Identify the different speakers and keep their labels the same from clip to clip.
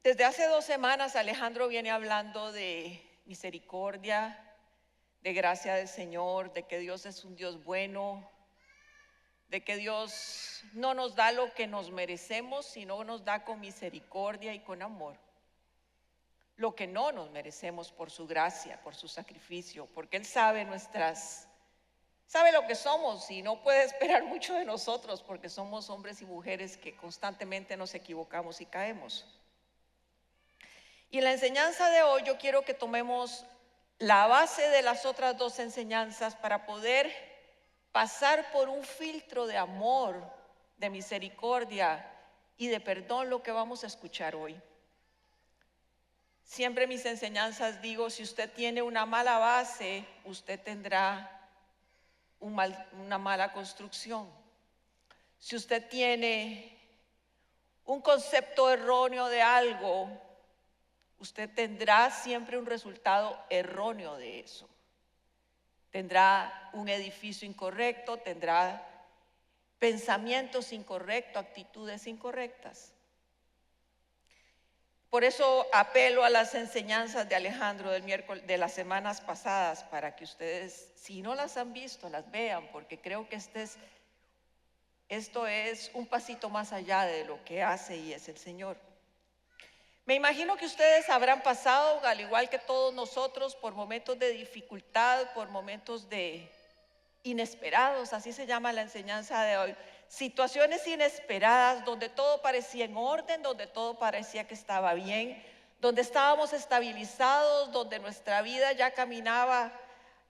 Speaker 1: Desde hace 2 semanas Alejandro viene hablando de misericordia, de gracia del Señor, de que Dios es un Dios bueno, de que Dios no nos da lo que nos merecemos, sino nos da con misericordia y con amor lo que no nos merecemos por su gracia, por su sacrificio, porque Él sabe lo que somos y no puede esperar mucho de nosotros porque somos hombres y mujeres que constantemente nos equivocamos y caemos. Y en la enseñanza de hoy yo quiero que tomemos la base de las otras dos enseñanzas para poder pasar por un filtro de amor, de misericordia y de perdón lo que vamos a escuchar hoy. Siempre en mis enseñanzas digo, si usted tiene una mala base, usted tendrá una mala construcción. Si usted tiene un concepto erróneo de algo, usted tendrá siempre un resultado erróneo de eso. Tendrá un edificio incorrecto, tendrá pensamientos incorrectos, actitudes incorrectas. Por eso apelo a las enseñanzas de Alejandro del miércoles, de las semanas pasadas, para que ustedes, si no las han visto, las vean, porque creo que esto es un pasito más allá de lo que hace y es el Señor. Me imagino que ustedes habrán pasado, al igual que todos nosotros, por momentos de dificultad, por momentos de inesperados, así se llama la enseñanza de hoy. Situaciones inesperadas donde todo parecía en orden, donde todo parecía que estaba bien, donde estábamos estabilizados, donde nuestra vida ya caminaba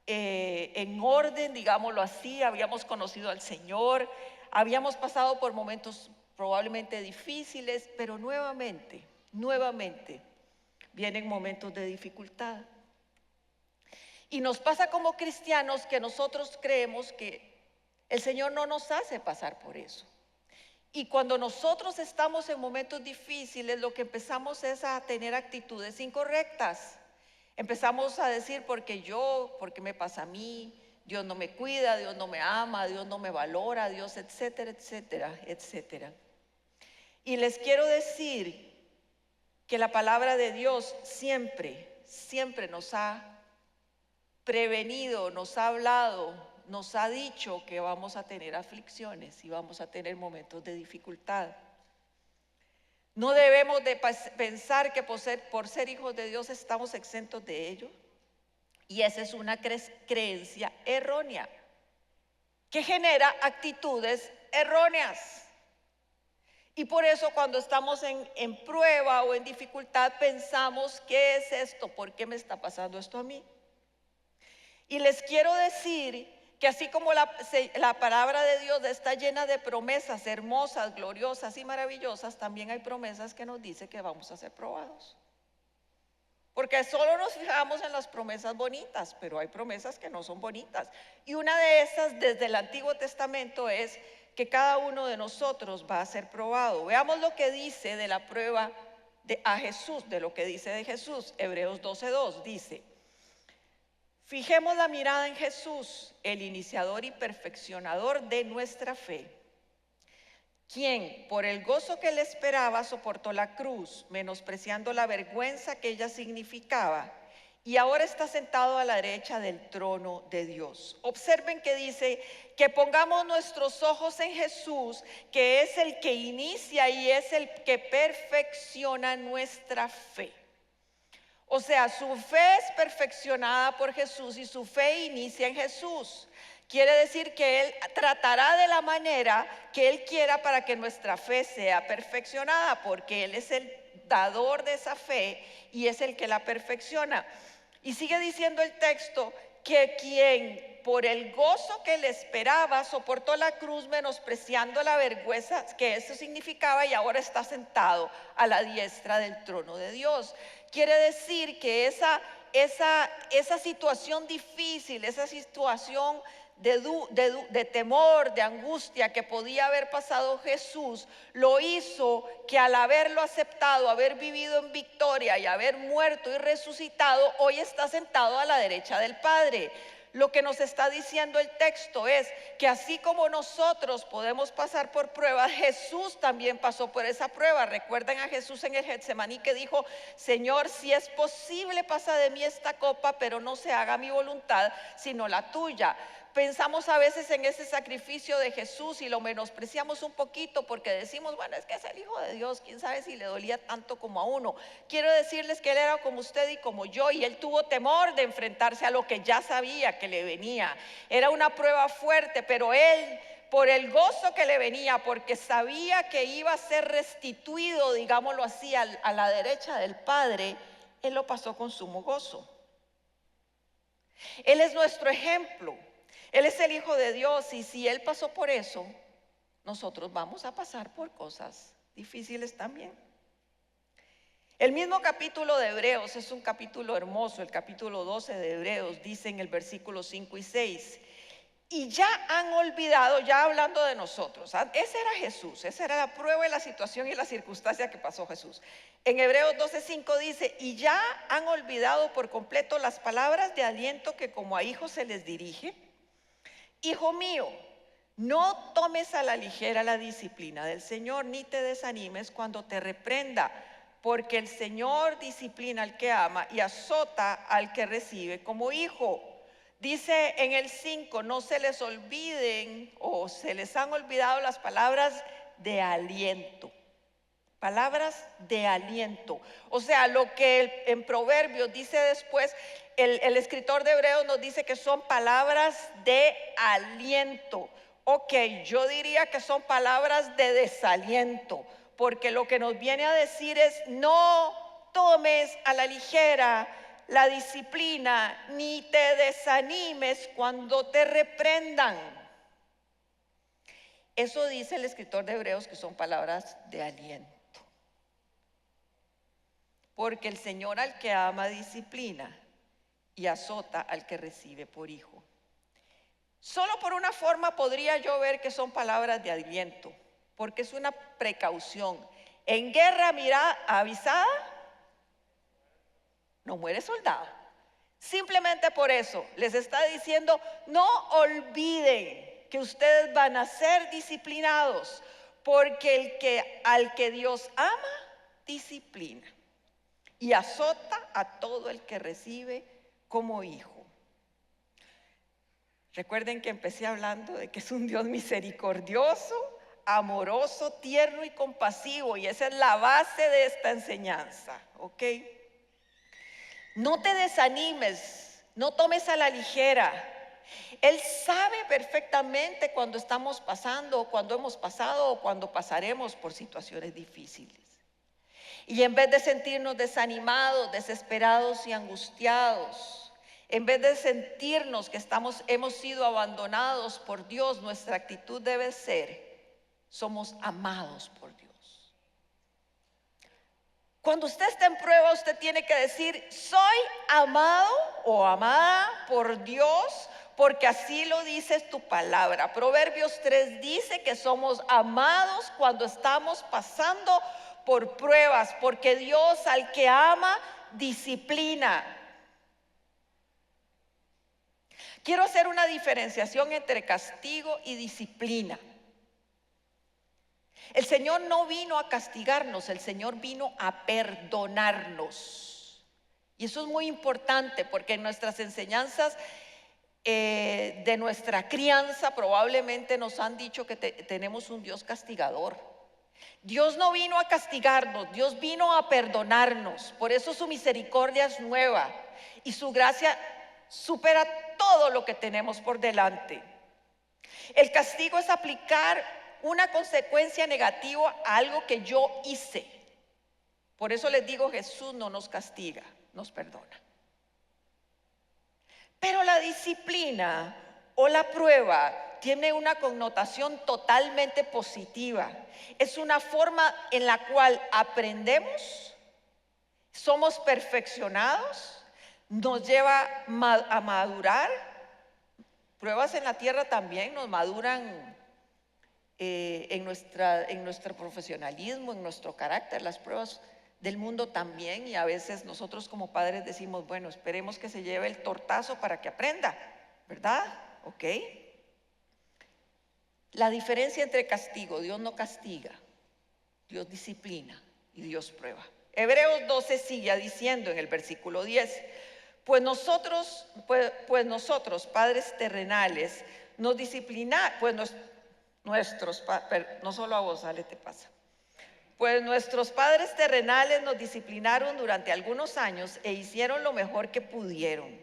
Speaker 1: en orden, digámoslo así, habíamos conocido al Señor, habíamos pasado por momentos probablemente difíciles, pero nuevamente vienen momentos de dificultad. Y nos pasa como cristianos que nosotros creemos que el Señor no nos hace pasar por eso. Y cuando nosotros estamos en momentos difíciles, lo que empezamos es a tener actitudes incorrectas. Empezamos a decir, ¿por qué me pasa a mí? Dios no me cuida, Dios no me ama, Dios no me valora, Dios, etcétera, etcétera, etcétera. Y les quiero decir que la palabra de Dios siempre nos ha prevenido, nos ha hablado, nos ha dicho que vamos a tener aflicciones y vamos a tener momentos de dificultad. No debemos de pensar que por ser hijos de Dios estamos exentos de ello. Y esa es una creencia errónea que genera actitudes erróneas. Y por eso cuando estamos en prueba o en dificultad pensamos, ¿qué es esto? ¿Por qué me está pasando esto a mí? Y les quiero decir que así como la palabra de Dios está llena de promesas hermosas, gloriosas y maravillosas, también hay promesas que nos dice que vamos a ser probados. Porque solo nos fijamos en las promesas bonitas, pero hay promesas que no son bonitas. Y una de esas desde el Antiguo Testamento es que cada uno de nosotros va a ser probado. Veamos lo que dice de la prueba a Jesús, de lo que dice de Jesús. Hebreos 12:2 dice: fijemos la mirada en Jesús, el iniciador y perfeccionador de nuestra fe, quien por el gozo que le esperaba soportó la cruz, menospreciando la vergüenza que ella significaba, y ahora está sentado a la derecha del trono de Dios. Observen que dice que pongamos nuestros ojos en Jesús, que es el que inicia y es el que perfecciona nuestra fe. O sea, su fe es perfeccionada por Jesús y su fe inicia en Jesús. Quiere decir que Él tratará de la manera que Él quiera para que nuestra fe sea perfeccionada, porque Él es el dador de esa fe y es el que la perfecciona. Y sigue diciendo el texto que quien por el gozo que le esperaba soportó la cruz, menospreciando la vergüenza que eso significaba, y ahora está sentado a la diestra del trono de Dios. Quiere decir que esa situación difícil, esa situación de temor, de angustia que podía haber pasado Jesús, lo hizo que al haberlo aceptado, haber vivido en victoria y haber muerto y resucitado, hoy está sentado a la derecha del Padre. lo que nos está diciendo el texto es que así como nosotros podemos pasar por pruebas, Jesús también pasó por esa prueba. Recuerden a Jesús en el Getsemaní que dijo: Señor, si es posible, pasa de mí esta copa, pero no se haga mi voluntad, sino la tuya. Pensamos a veces en ese sacrificio de Jesús y lo menospreciamos un poquito porque decimos, bueno, es que es el Hijo de Dios, quién sabe si le dolía tanto como a uno. Quiero decirles que Él era como usted y como yo, y Él tuvo temor de enfrentarse a lo que ya sabía que le venía. Era una prueba fuerte, pero Él, por el gozo que le venía, porque sabía que iba a ser restituido, digámoslo así, a la derecha del Padre, Él lo pasó con sumo gozo. Él es nuestro ejemplo. Él es el Hijo de Dios, y si Él pasó por eso, nosotros vamos a pasar por cosas difíciles también. El mismo capítulo de Hebreos es un capítulo hermoso. El capítulo 12 de Hebreos dice en el versículo 5 y 6: y ya han olvidado, ya hablando de nosotros, ese era Jesús, esa era la prueba y la situación y la circunstancia que pasó Jesús. En Hebreos 12:5 dice: y ya han olvidado por completo las palabras de aliento que como a hijos se les dirige. Hijo mío, no tomes a la ligera la disciplina del Señor, ni te desanimes cuando te reprenda, porque el Señor disciplina al que ama y azota al que recibe como hijo. Dice en el 5: no se les olviden o se les han olvidado las palabras de aliento. Palabras de aliento. O sea, lo que en Proverbios dice después, el escritor de Hebreos nos dice que son palabras de aliento. Ok, yo diría que son palabras de desaliento, porque lo que nos viene a decir es: no tomes a la ligera la disciplina, ni te desanimes cuando te reprendan. Eso dice el escritor de Hebreos, que son palabras de aliento. Porque el Señor al que ama disciplina y azota al que recibe por hijo. Solo por una forma podría yo ver que son palabras de aliento, porque es una precaución. En guerra, mira, avisada, no muere soldado. Simplemente por eso les está diciendo: no olviden que ustedes van a ser disciplinados, porque al que Dios ama, disciplina y azota a todo el que recibe como hijo. Recuerden que empecé hablando de que es un Dios misericordioso, amoroso, tierno y compasivo, y esa es la base de esta enseñanza, ¿ok? No te desanimes, no tomes a la ligera. Él sabe perfectamente cuando estamos pasando, o cuando hemos pasado, o cuando pasaremos por situaciones difíciles. Y en vez de sentirnos desanimados, desesperados y angustiados, en vez de sentirnos que hemos sido abandonados por Dios, nuestra actitud debe ser: somos amados por Dios. Cuando usted está en prueba, usted tiene que decir: soy amado o amada por Dios, porque así lo dice tu palabra. Proverbios 3 dice que somos amados cuando estamos pasando por pruebas, porque Dios al que ama disciplina. Quiero hacer una diferenciación entre castigo y disciplina. El Señor no vino a castigarnos, el Señor vino a perdonarnos. Y eso es muy importante, porque en nuestras enseñanzas de nuestra crianza probablemente nos han dicho que tenemos un Dios castigador. Dios no vino a castigarnos, Dios vino a perdonarnos. Por eso su misericordia es nueva y su gracia supera todo lo que tenemos por delante. El castigo es aplicar una consecuencia negativa a algo que yo hice. Por eso les digo, Jesús no nos castiga, nos perdona. Pero la disciplina o la prueba tiene una connotación totalmente positiva. Es una forma en la cual aprendemos, somos perfeccionados, nos lleva a madurar. Pruebas en la tierra también nos maduran en nuestro profesionalismo, en nuestro carácter. Las pruebas del mundo también, y a veces nosotros como padres decimos: bueno, esperemos que se lleve el tortazo para que aprenda. ¿verdad? ¿Ok? La diferencia entre castigo: Dios no castiga, Dios disciplina y Dios prueba. Hebreos 12 sigue diciendo en el versículo 10: pues nosotros, padres terrenales, nos disciplinamos, no solo a vos, Ale, te pasa. Pues nuestros padres terrenales nos disciplinaron durante algunos años e hicieron lo mejor que pudieron.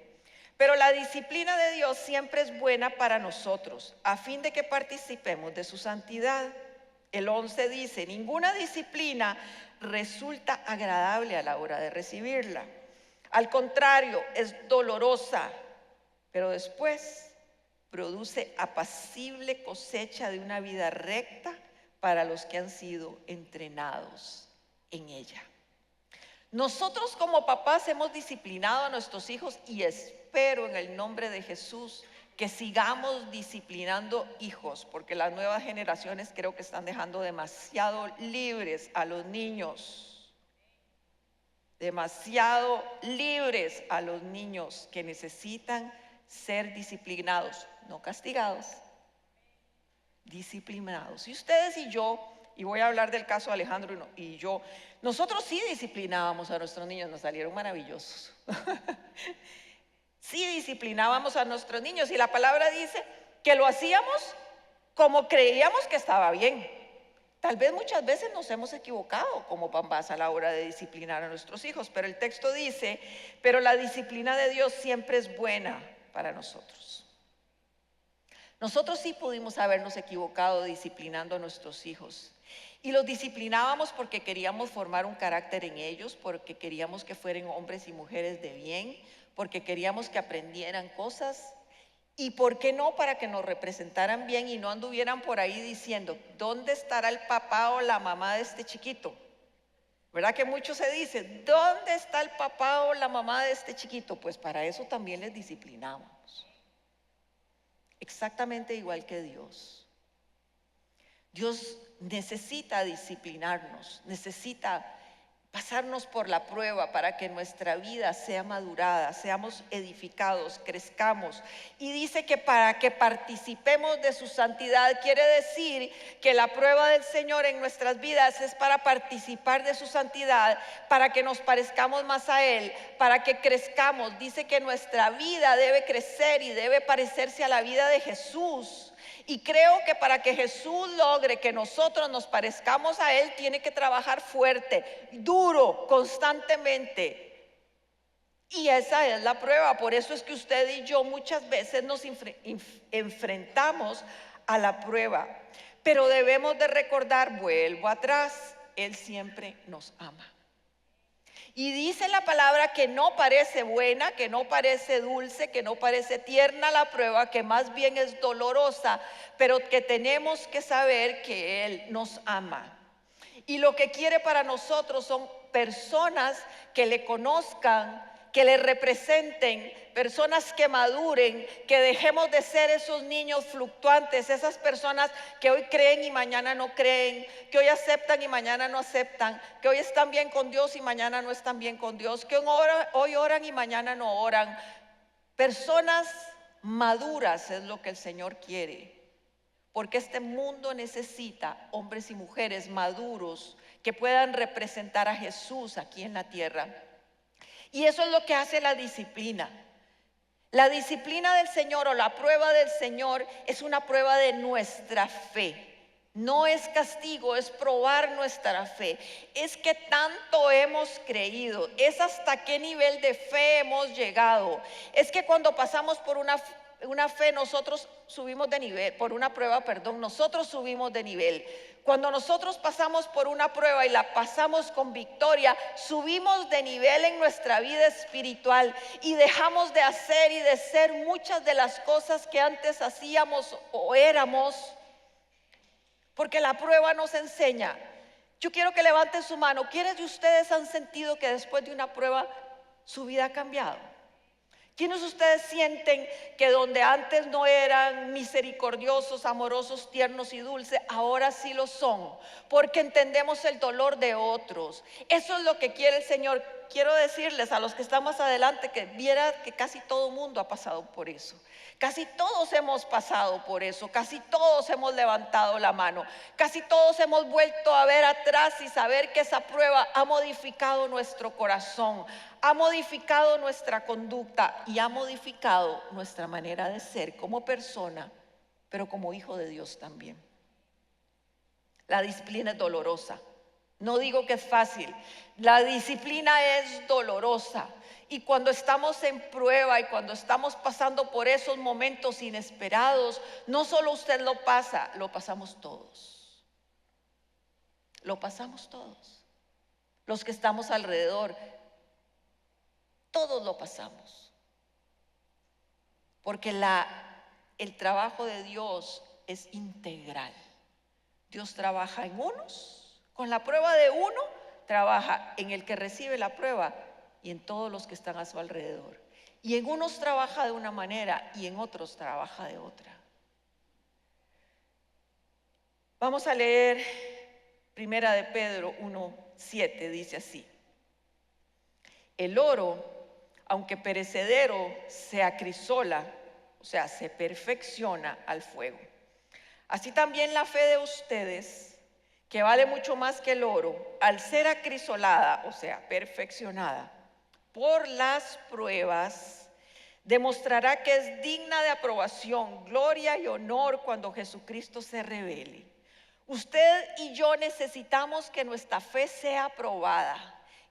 Speaker 1: Pero la disciplina de Dios siempre es buena para nosotros, a fin de que participemos de su santidad. El 11 dice: ninguna disciplina resulta agradable a la hora de recibirla. Al contrario, es dolorosa, pero después produce apacible cosecha de una vida recta para los que han sido entrenados en ella. Nosotros como papás hemos disciplinado a nuestros hijos, y espero en el nombre de Jesús que sigamos disciplinando hijos, porque las nuevas generaciones creo que están dejando demasiado libres a los niños. Demasiado libres a los niños que necesitan ser disciplinados, no castigados, disciplinados. Y ustedes y yo, y voy a hablar del caso de Alejandro y yo, nosotros sí disciplinábamos a nuestros niños, nos salieron maravillosos. Sí disciplinábamos a nuestros niños, y la palabra dice que lo hacíamos como creíamos que estaba bien. Tal vez muchas veces nos hemos equivocado como papás a la hora de disciplinar a nuestros hijos, pero el texto dice: pero la disciplina de Dios siempre es buena para nosotros. Nosotros sí pudimos habernos equivocado disciplinando a nuestros hijos, y los disciplinábamos porque queríamos formar un carácter en ellos, porque queríamos que fueran hombres y mujeres de bien, porque queríamos que aprendieran cosas. Y por qué no, para que nos representaran bien y no anduvieran por ahí diciendo: ¿dónde estará el papá o la mamá de este chiquito? ¿Verdad que mucho se dice? ¿Dónde está el papá o la mamá de este chiquito? Pues para eso también les disciplinamos. Exactamente igual que Dios. Dios necesita disciplinarnos, necesita pasarnos por la prueba para que nuestra vida sea madurada, seamos edificados, crezcamos. Y dice que para que participemos de su santidad, quiere decir que la prueba del Señor en nuestras vidas es para participar de su santidad, para que nos parezcamos más a Él, para que crezcamos. Dice que nuestra vida debe crecer y debe parecerse a la vida de Jesús. Y creo que para que Jesús logre que nosotros nos parezcamos a Él, tiene que trabajar fuerte, duro, constantemente. Y esa es la prueba. Por eso es que usted y yo muchas veces nos enfrentamos a la prueba. Pero debemos de recordar, vuelvo atrás, Él siempre nos ama. Y dice la palabra que no parece buena, que no parece dulce, que no parece tierna la prueba, que más bien es dolorosa, pero que tenemos que saber que Él nos ama. Y lo que quiere para nosotros son personas que le conozcan, que le representen, personas que maduren, que dejemos de ser esos niños fluctuantes, esas personas que hoy creen y mañana no creen, que hoy aceptan y mañana no aceptan, que hoy están bien con Dios y mañana no están bien con Dios, que hoy oran y mañana no oran. Personas maduras es lo que el Señor quiere, porque este mundo necesita hombres y mujeres maduros que puedan representar a Jesús aquí en la tierra. Y eso es lo que hace la disciplina. La disciplina del Señor o la prueba del Señor es una prueba de nuestra fe. No es castigo, es probar nuestra fe. Es que tanto hemos creído, es hasta qué nivel de fe hemos llegado. Es que cuando pasamos por una fe, nosotros subimos de nivel, por una prueba, perdón, nosotros subimos de nivel. Cuando nosotros pasamos por una prueba y la pasamos con victoria, subimos de nivel en nuestra vida espiritual y dejamos de hacer y de ser muchas de las cosas que antes hacíamos o éramos, porque la prueba nos enseña. Yo quiero que levanten su mano. ¿Quiénes de ustedes han sentido que después de una prueba su vida ha cambiado? ¿Quiénes de ustedes sienten que donde antes no eran misericordiosos, amorosos, tiernos y dulces, ahora sí lo son? Porque entendemos el dolor de otros. Eso es lo que quiere el Señor, quiero decirles a los que están más adelante que viera que casi todo el mundo ha pasado por eso. Casi todos hemos pasado por eso, casi todos hemos levantado la mano, casi todos hemos vuelto a ver atrás y saber que esa prueba ha modificado nuestro corazón, ha modificado nuestra conducta y ha modificado nuestra manera de ser como persona, pero como hijo de Dios también. La disciplina es dolorosa. No digo que es fácil. La disciplina es dolorosa. Y cuando estamos en prueba y cuando estamos pasando por esos momentos inesperados, no solo usted lo pasa, lo pasamos todos. Lo pasamos todos. Los que estamos alrededor, todos lo pasamos. Porque el trabajo de Dios es integral. Dios trabaja en unos, con la prueba de uno, trabaja en el que recibe la prueba y en todos los que están a su alrededor. Y en unos trabaja de una manera y en otros trabaja de otra. Vamos a leer Primera de Pedro 1:7, dice así: el oro, aunque perecedero, se acrisola, o sea, se perfecciona al fuego. Así también la fe de ustedes, que vale mucho más que el oro, al ser acrisolada, o sea, perfeccionada por las pruebas, demostrará que es digna de aprobación, gloria y honor cuando Jesucristo se revele. Usted y yo necesitamos que nuestra fe sea probada.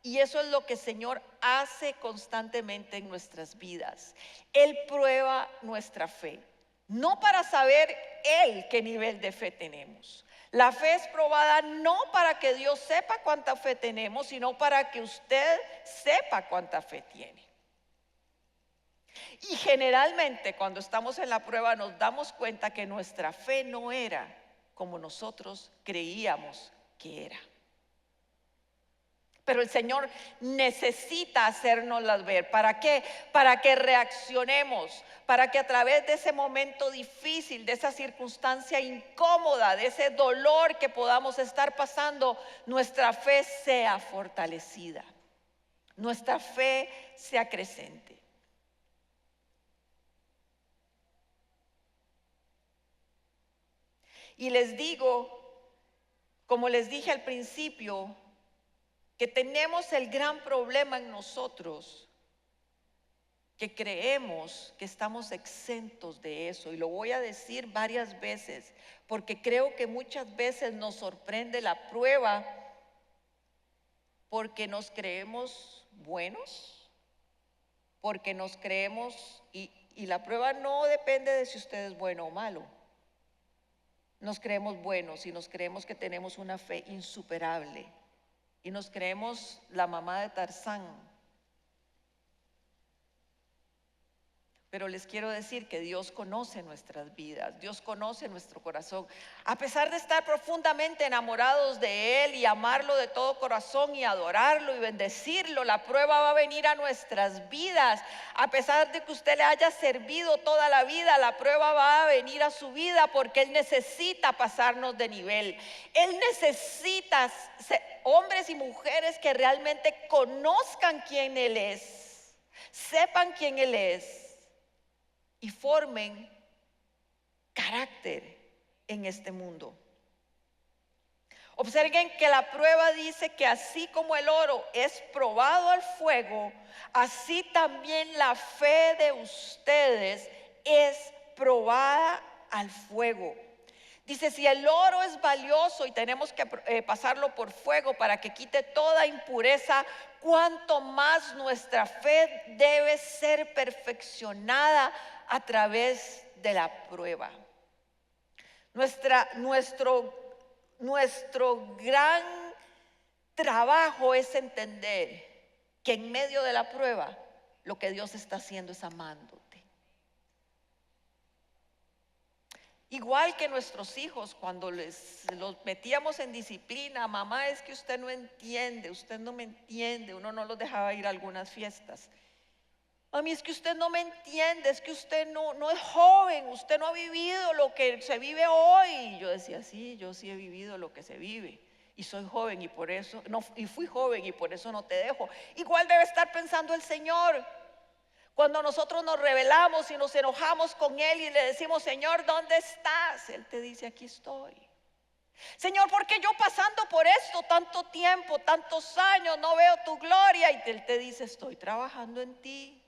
Speaker 1: Y eso es lo que el Señor hace constantemente en nuestras vidas. Él prueba nuestra fe, no para saber Él qué nivel de fe tenemos. La fe es probada no para que Dios sepa cuánta fe tenemos, sino para que usted sepa cuánta fe tiene. Y generalmente cuando estamos en la prueba nos damos cuenta que nuestra fe no era como nosotros creíamos que era. Pero el Señor necesita hacérnoslas ver. ¿Para qué? Para que reaccionemos, para que a través de ese momento difícil, de esa circunstancia incómoda, de ese dolor que podamos estar pasando, nuestra fe sea fortalecida, nuestra fe sea creciente. Y les digo, como les dije al principio, que tenemos el gran problema en nosotros, que creemos que estamos exentos de eso. Y lo voy a decir varias veces, porque creo que muchas veces nos sorprende la prueba, porque nos creemos buenos, porque nos creemos, y la prueba no depende de si usted es bueno o malo. Nos creemos buenos y nos creemos que tenemos una fe insuperable. Y nos creemos la mamá de Tarzán. Pero les quiero decir que Dios conoce nuestras vidas, Dios conoce nuestro corazón. A pesar de estar profundamente enamorados de Él y amarlo de todo corazón y adorarlo y bendecirlo, la prueba va a venir a nuestras vidas. A pesar de que usted le haya servido toda la vida, la prueba va a venir a su vida porque Él necesita pasarnos de nivel. Él necesita hombres y mujeres que realmente conozcan quién Él es, sepan quién Él es y formen carácter en este mundo. Observen que la prueba dice que así como el oro es probado al fuego, así también la fe de ustedes es probada al fuego. Dice, si el oro es valioso y tenemos que pasarlo por fuego para que quite toda impureza, cuánto más nuestra fe debe ser perfeccionada a través de la prueba. Nuestro gran trabajo es entender que en medio de la prueba lo que Dios está haciendo es amándote. Igual que nuestros hijos, cuando los metíamos en disciplina, mamá, es que usted no entiende, usted no me entiende, uno no los dejaba ir a algunas fiestas. Mami, es que usted no me entiende, es que usted no es joven, usted no ha vivido lo que se vive hoy. Y yo decía, sí, yo sí he vivido lo que se vive. Y soy joven y por eso, no, y fui joven y por eso no te dejo. Igual debe estar pensando el Señor. Cuando nosotros nos rebelamos y nos enojamos con Él y le decimos, Señor, ¿dónde estás? Él te dice, aquí estoy. Señor, ¿por qué yo pasando por esto tanto tiempo, tantos años, no veo tu gloria? Y Él te dice, estoy trabajando en ti.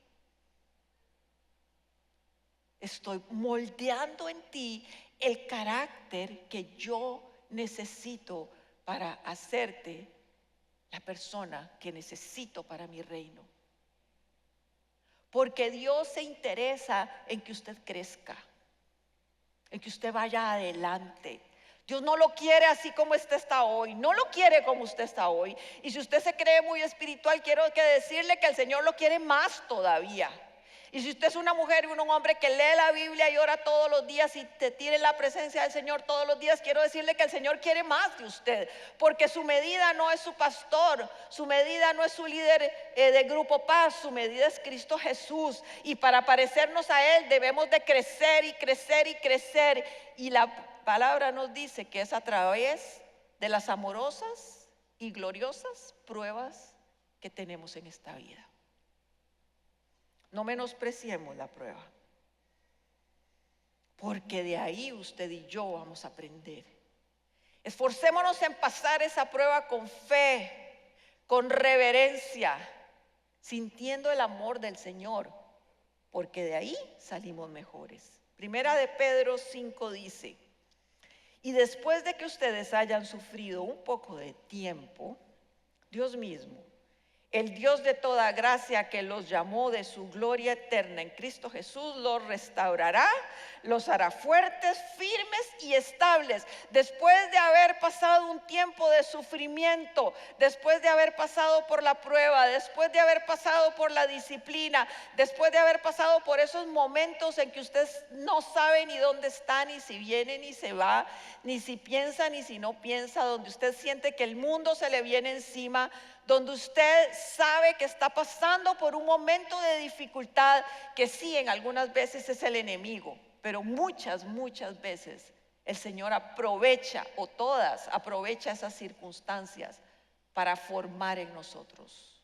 Speaker 1: Estoy moldeando en ti el carácter que yo necesito para hacerte la persona que necesito para mi reino. Porque Dios se interesa en que usted crezca, en que usted vaya adelante. Dios no lo quiere así como usted está hoy, no lo quiere como usted está hoy. Y si usted se cree muy espiritual, quiero decirle que el Señor lo quiere más todavía. Y si usted es una mujer y un hombre que lee la Biblia y ora todos los días y te tiene la presencia del Señor todos los días, quiero decirle que el Señor quiere más de usted, porque su medida no es su pastor, su medida no es su líder de Grupo Paz, su medida es Cristo Jesús. Y para parecernos a Él debemos de crecer y crecer y crecer. Y la palabra nos dice que es a través de las amorosas y gloriosas pruebas que tenemos en esta vida. No menospreciemos la prueba, porque de ahí usted y yo vamos a aprender. Esforcémonos en pasar esa prueba con fe, con reverencia, sintiendo el amor del Señor, porque de ahí salimos mejores. Primera de Pedro 5 dice, y después de que ustedes hayan sufrido un poco de tiempo, Dios mismo, el Dios de toda gracia que los llamó de su gloria eterna en Cristo Jesús, los restaurará, los hará fuertes, firmes y estables. Después de haber pasado un tiempo de sufrimiento, después de haber pasado por la prueba, después de haber pasado por la disciplina, después de haber pasado por esos momentos en que usted no sabe ni dónde está, ni si viene ni se va, ni si piensa ni si no piensa, donde usted siente que el mundo se le viene encima, donde usted sabe que está pasando por un momento de dificultad, que sí, en algunas veces es el enemigo, pero muchas veces el Señor aprovecha, o todas aprovecha esas circunstancias para formar en nosotros,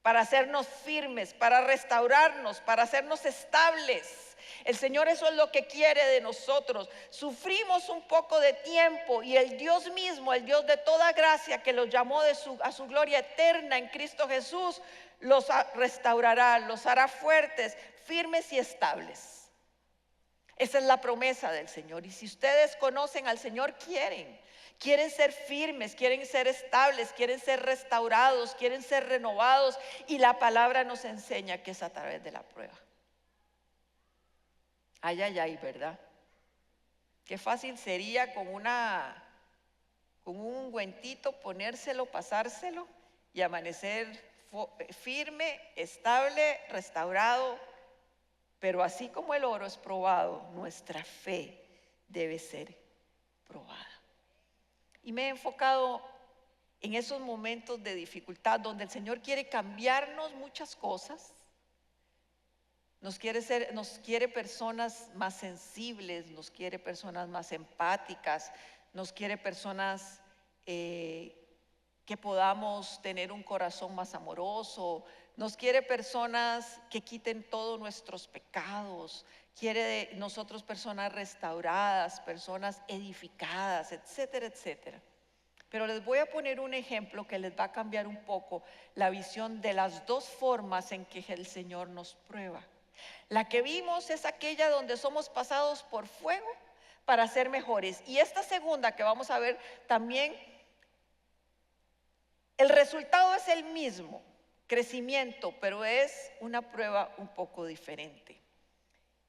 Speaker 1: para hacernos firmes, para restaurarnos, para hacernos estables. El Señor eso es lo que quiere de nosotros. Sufrimos un poco de tiempo y el Dios mismo, el Dios de toda gracia que los llamó a su gloria eterna en Cristo Jesús, los restaurará, los hará fuertes, firmes y estables. Esa es la promesa del Señor. Y si ustedes conocen al Señor, quieren ser firmes, quieren ser estables, quieren ser restaurados, quieren ser renovados. Y la palabra nos enseña que es a través de la prueba. Ay, ay, ay, ¿verdad? Qué fácil sería con un ungüentito ponérselo, pasárselo y amanecer firme, estable, restaurado. Pero así como el oro es probado, nuestra fe debe ser probada. Y me he enfocado en esos momentos de dificultad donde el Señor quiere cambiarnos muchas cosas. Nos quiere personas más sensibles, nos quiere personas más empáticas, nos quiere personas que podamos tener un corazón más amoroso, nos quiere personas que quiten todos nuestros pecados, quiere de nosotros personas restauradas, personas edificadas, etcétera, etcétera. Pero les voy a poner un ejemplo que les va a cambiar un poco la visión de las dos formas en que el Señor nos prueba. La que vimos es aquella donde somos pasados por fuego para ser mejores. Y esta segunda que vamos a ver también, el resultado es el mismo, crecimiento, pero es una prueba un poco diferente.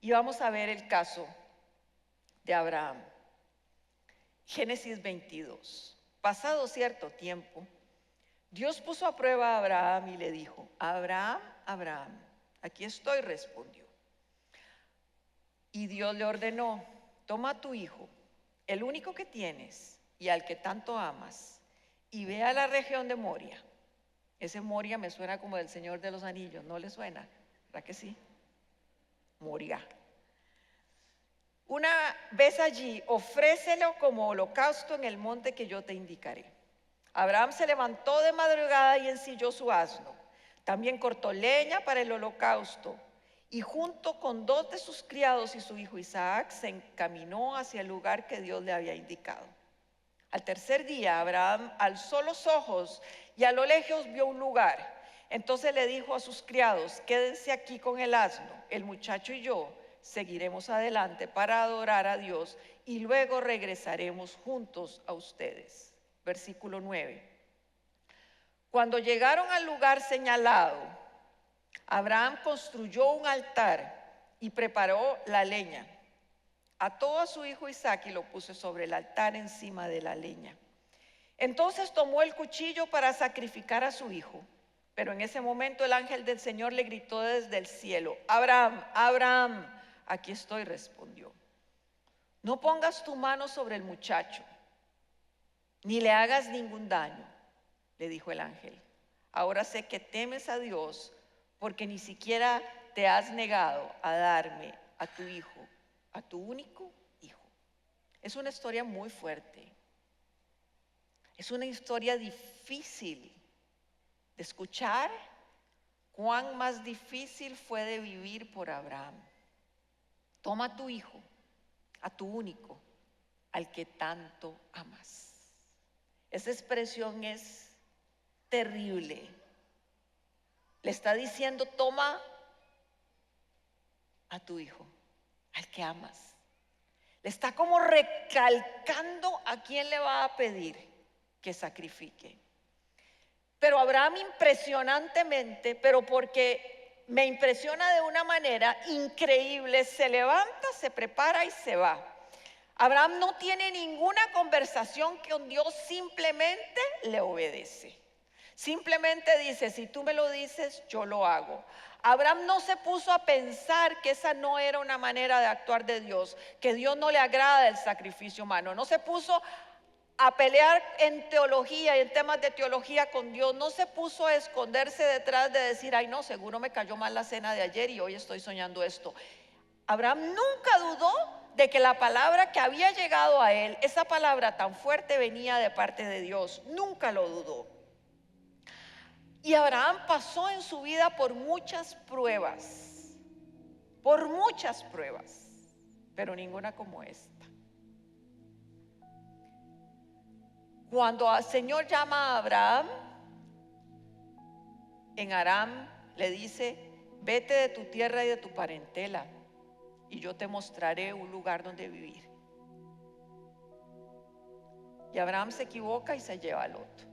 Speaker 1: Y vamos a ver el caso de Abraham. Génesis 22. Pasado cierto tiempo, Dios puso a prueba a Abraham y le dijo, Abraham, Abraham, aquí estoy, respondió. Y Dios le ordenó, toma a tu hijo, el único que tienes y al que tanto amas, y ve a la región de Moria. Ese Moria me suena como del Señor de los Anillos, ¿no le suena? ¿Verdad que sí? Moria. Una vez allí, ofrécelo como holocausto en el monte que yo te indicaré. Abraham se levantó de madrugada y ensilló su asno. También cortó leña para el holocausto. Y junto con 2 de sus criados y su hijo Isaac, se encaminó hacia el lugar que Dios le había indicado. Al tercer día, Abraham alzó los ojos y a lo lejos vio un lugar. Entonces le dijo a sus criados: quédense aquí con el asno, el muchacho y yo seguiremos adelante para adorar a Dios y luego regresaremos juntos a ustedes. Versículo 9. Cuando llegaron al lugar señalado, Abraham construyó un altar y preparó la leña. Ató a su hijo Isaac y lo puso sobre el altar encima de la leña. Entonces tomó el cuchillo para sacrificar a su hijo. Pero en ese momento el ángel del Señor le gritó desde el cielo: Abraham, Abraham. Aquí estoy, respondió. No pongas tu mano sobre el muchacho, ni le hagas ningún daño, le dijo el ángel. Ahora sé que temes a Dios, porque ni siquiera te has negado a darme a tu hijo, a tu único hijo. Es una historia muy fuerte. Es una historia difícil de escuchar. Cuán más difícil fue de vivir por Abraham. Toma a tu hijo, a tu único, al que tanto amas. Esa expresión es terrible. Le está diciendo: toma a tu hijo, al que amas. Le está como recalcando a quién le va a pedir que sacrifique. Pero Abraham, impresionantemente, pero porque me impresiona de una manera increíble, se levanta, se prepara y se va. Abraham no tiene ninguna conversación con Dios, simplemente le obedece. Simplemente dice: si tú me lo dices, yo lo hago. Abraham no se puso a pensar que esa no era una manera de actuar de Dios, que Dios no le agrada el sacrificio humano. No se puso a pelear en teología y en temas de teología con Dios. No se puso a esconderse detrás de decir: ay no, seguro me cayó mal la cena de ayer y hoy estoy soñando esto. Abraham nunca dudó de que la palabra que había llegado a él, esa palabra tan fuerte, venía de parte de Dios. Nunca lo dudó. Y Abraham pasó en su vida por muchas pruebas, pero ninguna como esta. Cuando el Señor llama a Abraham, en Aram le dice: vete de tu tierra y de tu parentela, y yo te mostraré un lugar donde vivir. Y Abraham se equivoca y se lleva a Lot.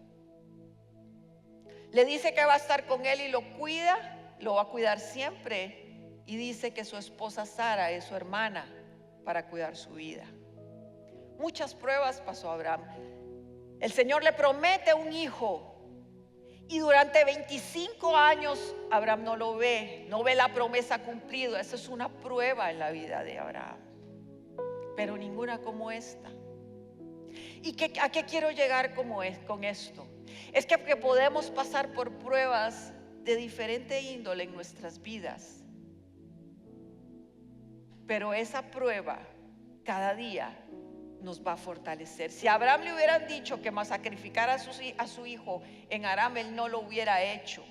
Speaker 1: Le dice que va a estar con él y lo cuida, lo va a cuidar siempre. Y dice que su esposa Sara es su hermana para cuidar su vida. Muchas pruebas pasó Abraham. El Señor le promete un hijo. Y durante 25 años Abraham no lo ve, no ve la promesa cumplida. Esa es una prueba en la vida de Abraham, pero ninguna como esta. ¿Y a qué quiero llegar con esto? Es que podemos pasar por pruebas de diferente índole en nuestras vidas, pero esa prueba cada día nos va a fortalecer. Si a Abraham le hubieran dicho que sacrificara a su hijo en Aram, él no lo hubiera hecho.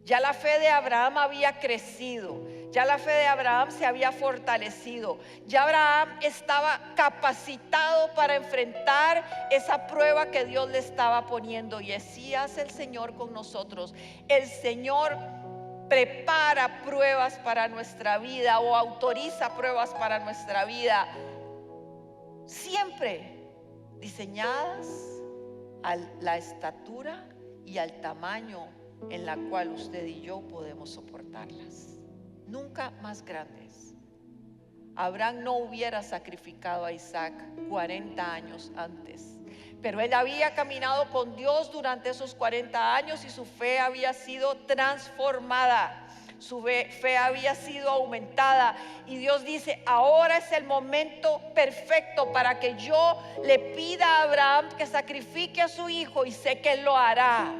Speaker 1: Ya la fe de Abraham había crecido, ya la fe de Abraham se había fortalecido, ya Abraham estaba capacitado para enfrentar esa prueba que Dios le estaba poniendo. Y así hace el Señor con nosotros. El Señor prepara pruebas para nuestra vida o autoriza pruebas para nuestra vida, siempre diseñadas a la estatura y al tamaño en la cual usted y yo podemos soportarlas. Nunca más grandes. Abraham no hubiera sacrificado a Isaac 40 años antes, pero él había caminado con Dios durante esos 40 años y su fe había sido transformada. Su fe había sido aumentada y Dios dice: ahora es el momento perfecto para que yo le pida a Abraham que sacrifique a su hijo, y sé que él lo hará.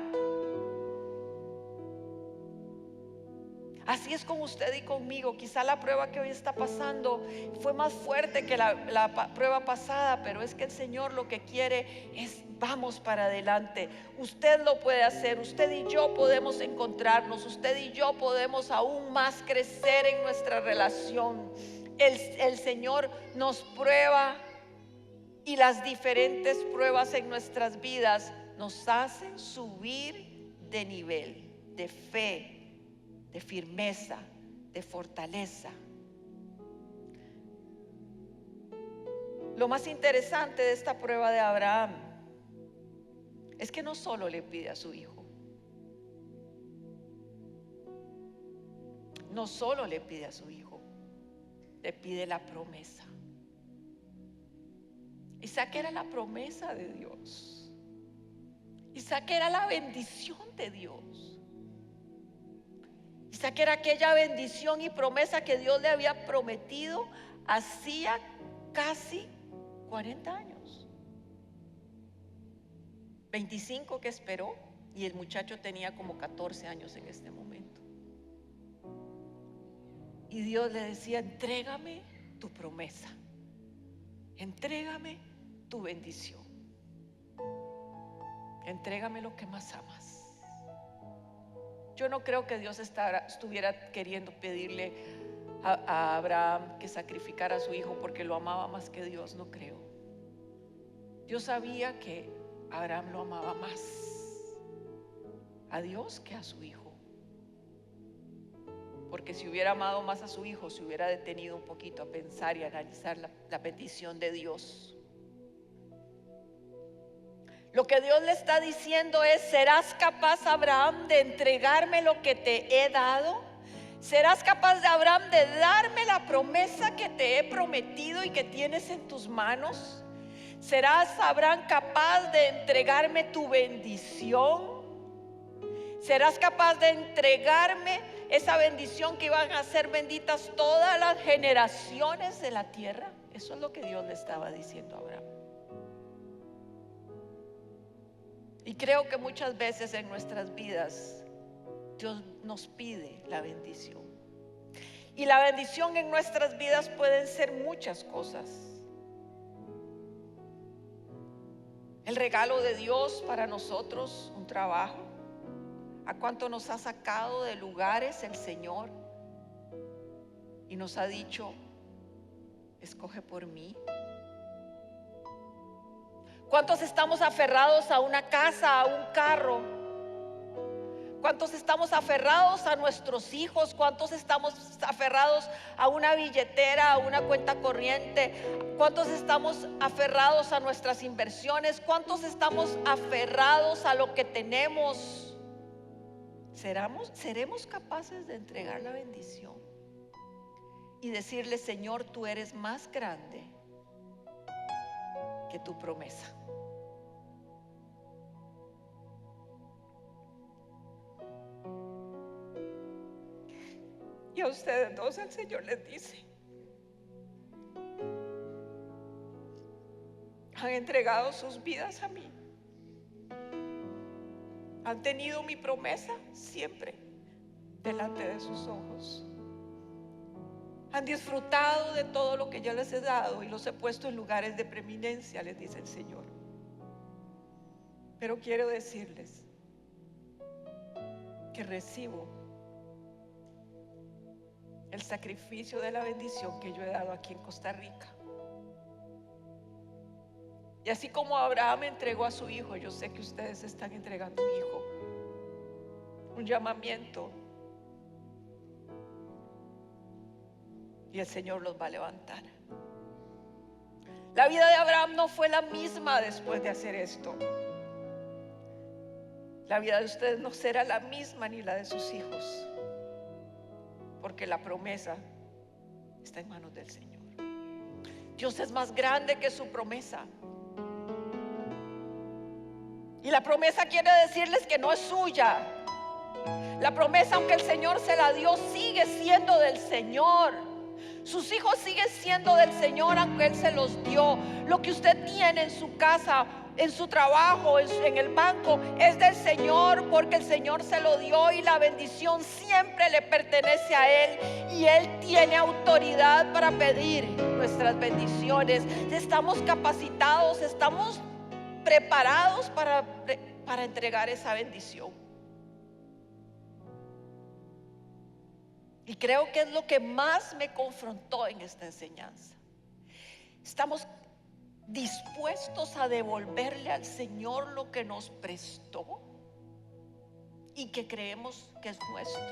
Speaker 1: Así es con usted y conmigo. Quizá la prueba que hoy está pasando fue más fuerte que la prueba pasada, pero es que el Señor lo que quiere es vamos para adelante. Usted lo puede hacer, usted y yo podemos encontrarnos, usted y yo podemos aún más crecer en nuestra relación. El Señor nos prueba y las diferentes pruebas en nuestras vidas nos hacen subir de nivel, de fe, de firmeza, de fortaleza. Lo más interesante de esta prueba de Abraham es que no solo le pide a su hijo, no solo le pide a su hijo, le pide la promesa. Isaac era la promesa de Dios. Isaac era la bendición de Dios. Isaac era aquella bendición y promesa que Dios le había prometido hacía casi 40 años. 25 que esperó, y el muchacho tenía como 14 años en este momento. Y Dios le decía: entrégame tu promesa, entrégame tu bendición, entrégame lo que más amas. Yo no creo que Dios estuviera queriendo pedirle a Abraham que sacrificara a su hijo porque lo amaba más que Dios, no creo. Dios sabía que Abraham lo amaba más a Dios que a su hijo, porque si hubiera amado más a su hijo, se hubiera detenido un poquito a pensar y a analizar la petición de Dios. Lo que Dios le está diciendo es: ¿serás capaz, Abraham, de entregarme lo que te he dado? ¿Serás capaz, de Abraham, de darme la promesa que te he prometido y que tienes en tus manos? ¿Serás, Abraham, capaz de entregarme tu bendición? ¿Serás capaz de entregarme esa bendición que iban a ser benditas todas las generaciones de la tierra? Eso es lo que Dios le estaba diciendo a Abraham. Y creo que muchas veces en nuestras vidas Dios nos pide la bendición. Y la bendición en nuestras vidas pueden ser muchas cosas. El regalo de Dios para nosotros, un trabajo. ¿A cuánto nos ha sacado de lugares el Señor y nos ha dicho: escoge por mí? ¿Cuántos estamos aferrados a una casa, a un carro? ¿Cuántos estamos aferrados a nuestros hijos? ¿Cuántos estamos aferrados a una billetera, a una cuenta corriente? ¿Cuántos estamos aferrados a nuestras inversiones? ¿Cuántos estamos aferrados a lo que tenemos? ¿Seremos capaces de entregar la bendición y decirle: Señor, tú eres más grande que tu promesa? Y a ustedes dos el Señor les dice: han entregado sus vidas a mí, han tenido mi promesa siempre delante de sus ojos, han disfrutado de todo lo que yo les he dado y los he puesto en lugares de preeminencia, les dice el Señor. Pero quiero decirles que recibo el sacrificio de la bendición que yo he dado aquí en Costa Rica. Y así como Abraham entregó a su hijo, yo sé que ustedes están entregando un hijo, un llamamiento, y el Señor los va a levantar. La vida de Abraham no fue la misma después de hacer esto. La vida de ustedes no será la misma, ni la de sus hijos, porque la promesa está en manos del Señor. Dios es más grande que su promesa. Y la promesa quiere decirles que no es suya. La promesa, aunque el Señor se la dio, sigue siendo del Señor. Sus hijos siguen siendo del Señor, aunque Él se los dio. Lo que usted tiene en su casa en su trabajo, en el banco, es del Señor, porque el Señor se lo dio y la bendición siempre le pertenece a Él. Y Él tiene autoridad para pedir nuestras bendiciones. Estamos capacitados, estamos preparados para entregar esa bendición. Y creo que es lo que más me confrontó en esta enseñanza. Estamos dispuestos a devolverle al Señor lo que nos prestó y que creemos que es nuestro.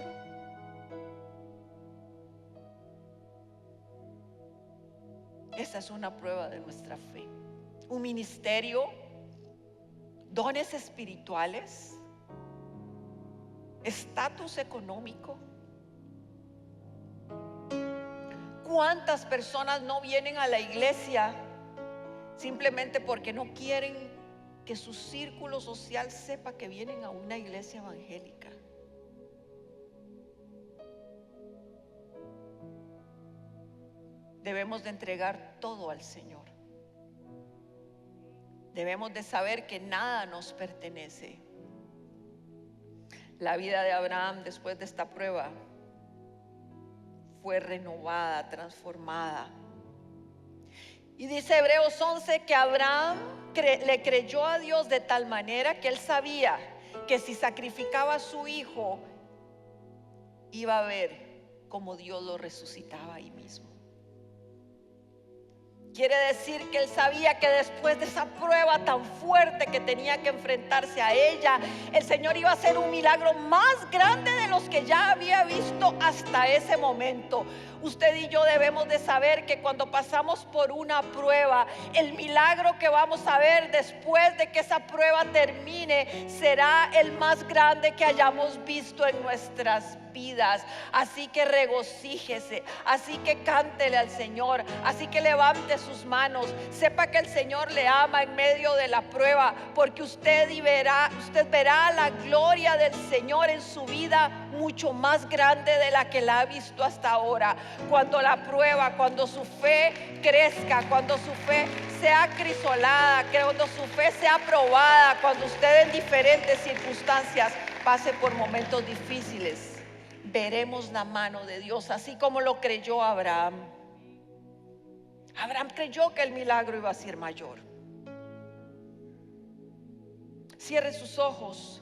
Speaker 1: Esa es una prueba de nuestra fe. Un ministerio, dones espirituales, estatus económico. ¿Cuántas personas no vienen a la iglesia simplemente porque no quieren que su círculo social sepa que vienen a una iglesia evangélica? Debemos de entregar todo al Señor. Debemos de saber que nada nos pertenece. La vida de Abraham después de esta prueba fue renovada, transformada. Y dice Hebreos 11 que Abraham le creyó a Dios de tal manera que él sabía que si sacrificaba a su hijo, iba a ver cómo Dios lo resucitaba ahí mismo. Quiere decir que él sabía que después de esa prueba tan fuerte que tenía que enfrentarse a ella, el Señor iba a hacer un milagro más grande de los que ya había visto hasta ese momento. Usted y yo debemos de saber que cuando pasamos por una prueba, el milagro que vamos a ver después de que esa prueba termine será el más grande que hayamos visto en nuestras vidas. Así que regocíjese, así que cántele al Señor, así que levante sus manos, sepa que el Señor le ama en medio de la prueba, porque usted verá la gloria del Señor en su vida mucho más grande de la que la ha visto hasta ahora. Cuando la prueba, cuando su fe crezca, cuando su fe sea acrisolada, cuando su fe sea probada, cuando usted en diferentes circunstancias pase por momentos difíciles, veremos la mano de Dios, así como lo creyó Abraham. Abraham creyó que el milagro iba a ser mayor. Cierre sus ojos.